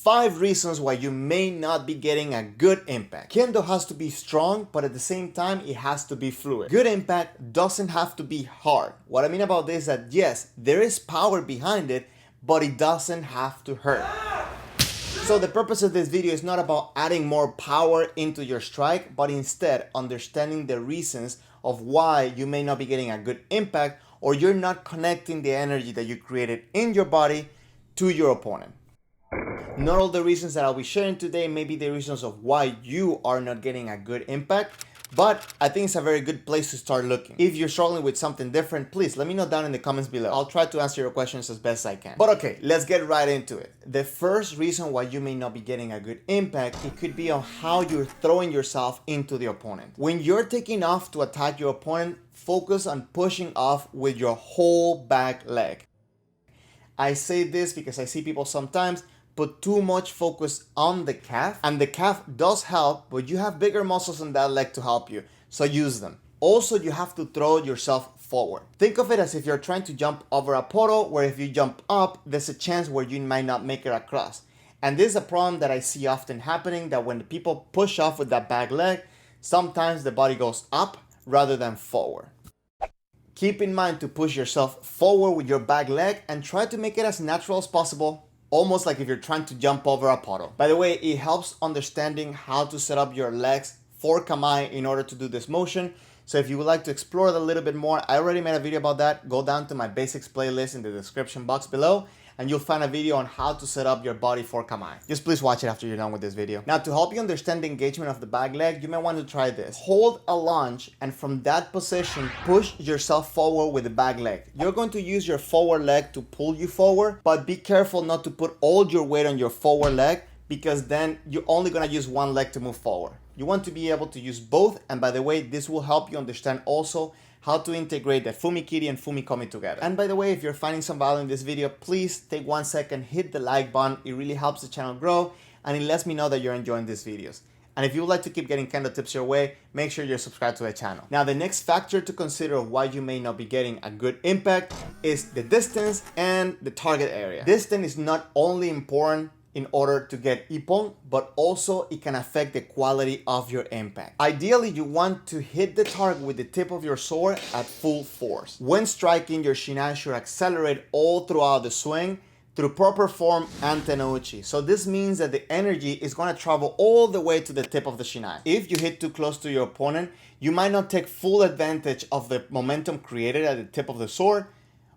5 reasons why you may not be getting a good impact. Kendo has to be strong, but at the same time, it has to be fluid. Good impact doesn't have to be hard. What I mean about this is that yes, there is power behind it, but it doesn't have to hurt. So the purpose of this video is not about adding more power into your strike, but instead understanding the reasons of why you may not be getting a good impact or you're not connecting the energy that you created in your body to your opponent. Not all the reasons that I'll be sharing today may be the reasons of why you are not getting a good impact, but I think it's a very good place to start looking. If you're struggling with something different, please let me know down in the comments below. I'll try to answer your questions as best I can. But okay, let's get right into it. The first reason why you may not be getting a good impact, it could be on how you're throwing yourself into the opponent. When you're taking off to attack your opponent, focus on pushing off with your whole back leg. I say this because I see people sometimes put too much focus on the calf, and the calf does help, but you have bigger muscles in that leg to help you, so use them. Also, you have to throw yourself forward. Think of it as if you're trying to jump over a puddle, where if you jump up, there's a chance where you might not make it across. And this is a problem that I see often happening, that when the people push off with that back leg, sometimes the body goes up rather than forward. Keep in mind to push yourself forward with your back leg and try to make it as natural as possible, almost like if you're trying to jump over a puddle. By the way, it helps understanding how to set up your legs for kamae in order to do this motion. So if you would like to explore it a little bit more, I already made a video about that. Go down to my basics playlist in the description box below, and you'll find a video on how to set up your body for kamae. Just please watch it after you're done with this video. Now, to help you understand the engagement of the back leg, you may want to try this. Hold a lunge, and from that position, push yourself forward with the back leg. You're going to use your forward leg to pull you forward, but be careful not to put all your weight on your forward leg, because then you're only gonna use one leg to move forward. You want to be able to use both, and by the way, this will help you understand also how to integrate the fumikiri and fumikomi together. And by the way, if you're finding some value in this video, please take 1 second, hit the like button. It really helps the channel grow, and it lets me know that you're enjoying these videos. And if you would like to keep getting Kendo tips your way, make sure you're subscribed to the channel. Now, the next factor to consider why you may not be getting a good impact is the distance and the target area. Distance is not only important in order to get ippon, but also it can affect the quality of your impact. Ideally, you want to hit the target with the tip of your sword at full force. When striking, your shinai should accelerate all throughout the swing through proper form and tenouchi. So this means that the energy is going to travel all the way to the tip of the shinai. If you hit too close to your opponent, you might not take full advantage of the momentum created at the tip of the sword.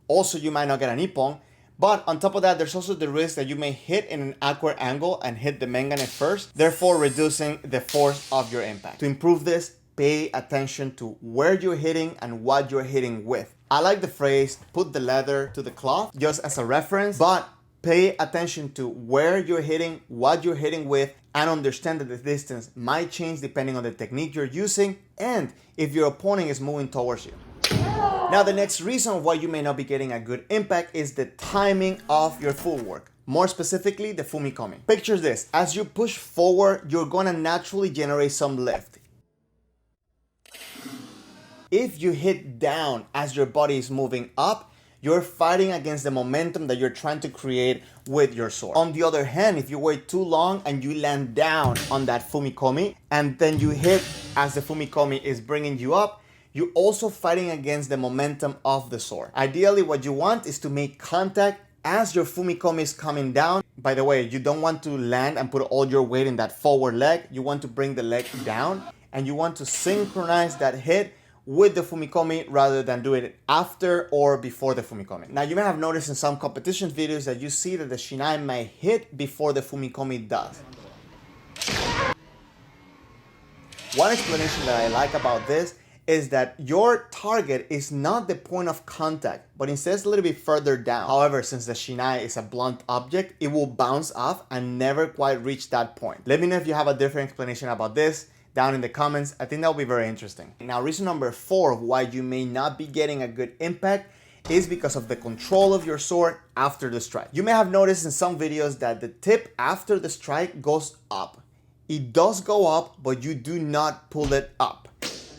Also, you might not get an ippon. But on top of that, there's also the risk that you may hit in an awkward angle and hit the mengane first, therefore reducing the force of your impact. To improve this, pay attention to where you're hitting and what you're hitting with. I like the phrase, put the leather to the cloth, just as a reference, but pay attention to where you're hitting, what you're hitting with, and understand that the distance might change depending on the technique you're using and if your opponent is moving towards you. Now, the next reason why you may not be getting a good impact is the timing of your footwork. More specifically, the fumikomi. Picture this. As you push forward, you're going to naturally generate some lift. If you hit down as your body is moving up, you're fighting against the momentum that you're trying to create with your sword. On the other hand, if you wait too long and you land down on that fumikomi, and then you hit as the fumikomi is bringing you up, you're also fighting against the momentum of the sword. Ideally, what you want is to make contact as your fumikomi is coming down. By the way, you don't want to land and put all your weight in that forward leg. You want to bring the leg down, and you want to synchronize that hit with the fumikomi rather than do it after or before the fumikomi. Now, you may have noticed in some competition videos that you see that the shinai may hit before the fumikomi does. One explanation that I like about this is that your target is not the point of contact, but instead it's a little bit further down. However, since the shinai is a blunt object, it will bounce off and never quite reach that point. Let me know if you have a different explanation about this down in the comments. I think that will be very interesting. Now, reason number 4 of why you may not be getting a good impact is because of the control of your sword after the strike. You may have noticed in some videos that the tip after the strike goes up. It does go up, but you do not pull it up.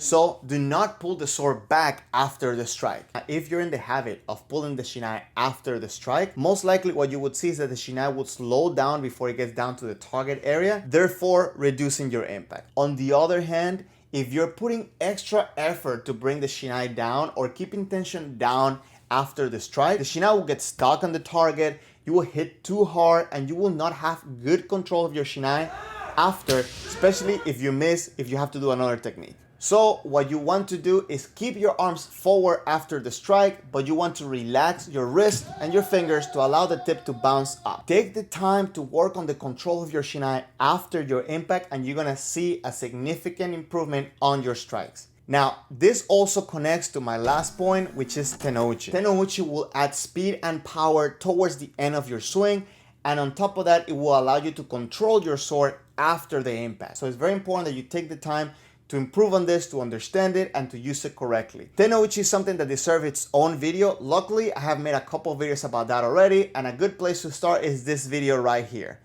So do not pull the sword back after the strike. If you're in the habit of pulling the shinai after the strike, most likely what you would see is that the shinai would slow down before it gets down to the target area, therefore reducing your impact. On the other hand, if you're putting extra effort to bring the shinai down or keeping tension down after the strike, the shinai will get stuck on the target, you will hit too hard, and you will not have good control of your shinai after, especially if you miss, if you have to do another technique. So what you want to do is keep your arms forward after the strike, but you want to relax your wrist and your fingers to allow the tip to bounce up. Take the time to work on the control of your shinai after your impact, and you're gonna see a significant improvement on your strikes. Now, this also connects to my last point, which is Tenouchi. Tenouchi will add speed and power towards the end of your swing, and on top of that, it will allow you to control your sword after the impact. So it's very important that you take the time to improve on this, to understand it, and to use it correctly. Tenouchi is something that deserves its own video. Luckily, I have made a couple videos about that already, and a good place to start is this video right here.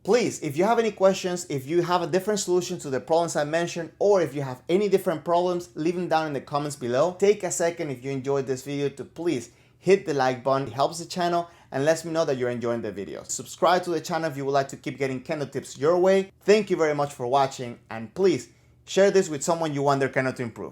Please, if you have any questions, if you have a different solution to the problems I mentioned, or if you have any different problems, leave them down in the comments below. Take a second if you enjoyed this video to please hit the like button. It helps the channel and lets me know that you're enjoying the video. Subscribe to the channel if you would like to keep getting Kendo tips your way. Thank you very much for watching, and please share this with someone you want their Kendo to improve.